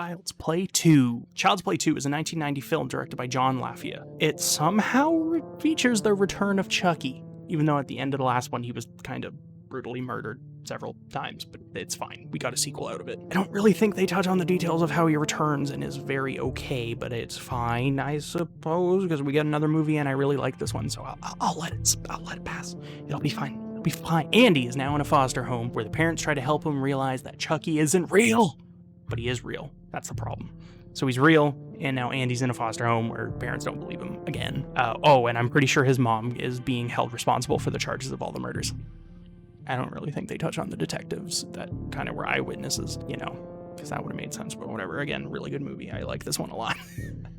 Child's Play 2. Child's Play 2 is a 1990 film directed by John Lafia. It somehow features the return of Chucky, even though at the end of the last one he was kind of brutally murdered several times, but it's fine. We got a sequel out of it. I don't really think they touch on the details of how he returns and is very okay, but it's fine, I suppose, because we get another movie and I really like this one, so I'll let it pass. It'll be fine. It'll be fine. Andy is now in a foster home where the parents try to help him realize that Chucky isn't real, but he is real. That's the problem. So he's real, and now Andy's in a foster home where parents don't believe him again. And I'm pretty sure his mom is being held responsible for the charges of all the murders. I don't really think they touch on the detectives that kind of were eyewitnesses, because that would have made sense, but whatever. Again, really good movie. I like this one a lot.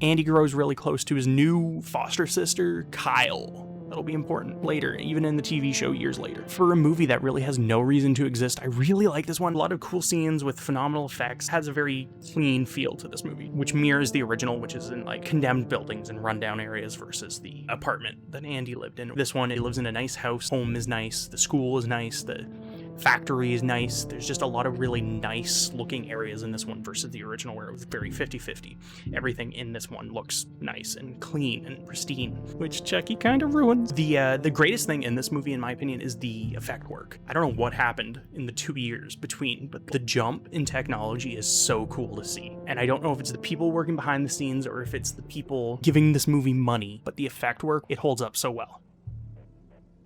Andy grows really close to his new foster sister, Kyle. That'll be important later, even in the TV show years later. For a movie that really has no reason to exist, I really like this one. A lot of cool scenes with phenomenal effects. Has a very clean feel to this movie, which mirrors the original, which is in like condemned buildings and rundown areas versus the apartment that Andy lived in. This one, he lives in a nice house. Home is nice. The school is nice. The factory is nice. There's just a lot of really nice looking areas in this one versus the original where it was very 50-50. Everything in this one looks nice and clean and pristine, which Chucky kind of ruins. The greatest thing in this movie, in my opinion, is the effect work. I don't know what happened in the 2 years between, but the jump in technology is so cool to see. And I don't know if it's the people working behind the scenes or if it's the people giving this movie money, but the effect work, it holds up so well.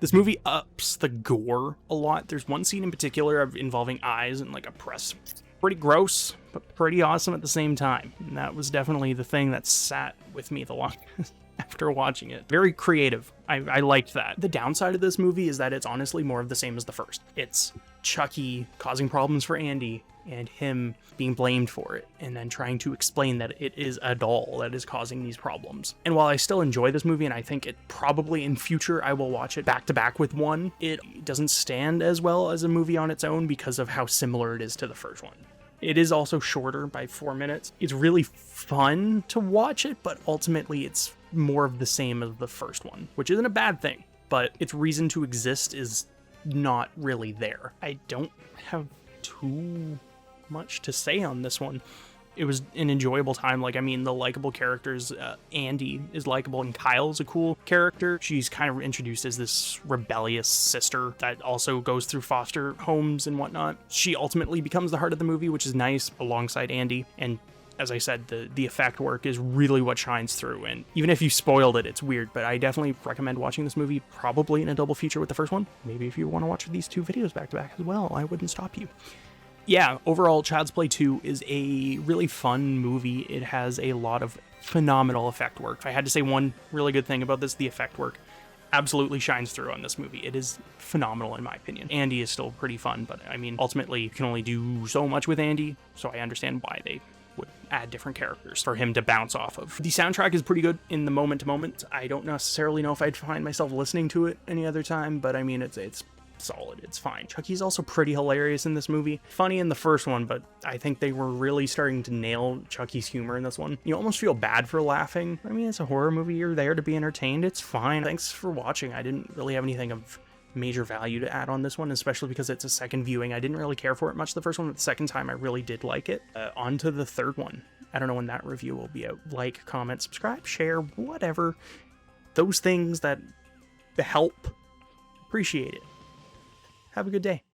This movie ups the gore a lot. There's one scene in particular involving eyes and like a press. Pretty gross, but pretty awesome at the same time. And that was definitely the thing that sat with me the longest after watching it. Very creative. I liked that. The downside of this movie is that it's honestly more of the same as the first. It's Chucky causing problems for Andy and him being blamed for it, and then trying to explain that it is a doll that is causing these problems. And while I still enjoy this movie, and I think it probably in future I will watch it back to back with one, it doesn't stand as well as a movie on its own because of how similar it is to the first one. It is also shorter by 4 minutes. It's really fun to watch it, but ultimately it's more of the same as the first one, which isn't a bad thing, but its reason to exist is not really there. I don't have too much to say on this one. It was an enjoyable time. The likable characters, Andy is likable and Kyle's a cool character. She's kind of introduced as this rebellious sister that also goes through foster homes and whatnot. She ultimately becomes the heart of the movie, which is nice, alongside Andy. And as I said, the effect work is really what shines through. And even if you spoiled it, it's weird, but I definitely recommend watching this movie, probably in a double feature with the first one. Maybe if you want to watch these two videos back to back as well, I wouldn't stop you. Yeah, overall, Child's Play 2 is a really fun movie. It has a lot of phenomenal effect work. If I had to say one really good thing about this, the effect work absolutely shines through on this movie. It is phenomenal in my opinion. Andy is still pretty fun, but ultimately you can only do so much with Andy, so I understand why they would add different characters for him to bounce off of. The soundtrack is pretty good in the moment to moment. I don't necessarily know if I'd find myself listening to it any other time, but it's solid. It's fine. Chucky's also pretty hilarious in this movie. Funny in the first one, but I think they were really starting to nail Chucky's humor in this one. You almost feel bad for laughing. It's a horror movie. You're there to be entertained. It's fine. Thanks for watching. I didn't really have anything of major value to add on this one, especially because it's a second viewing. I didn't really care for it much the first one, but the second time I really did like it. On to the third one. I don't know when that review will be out. Like, comment, subscribe, share, whatever. Those things that help. Appreciate it. Have a good day.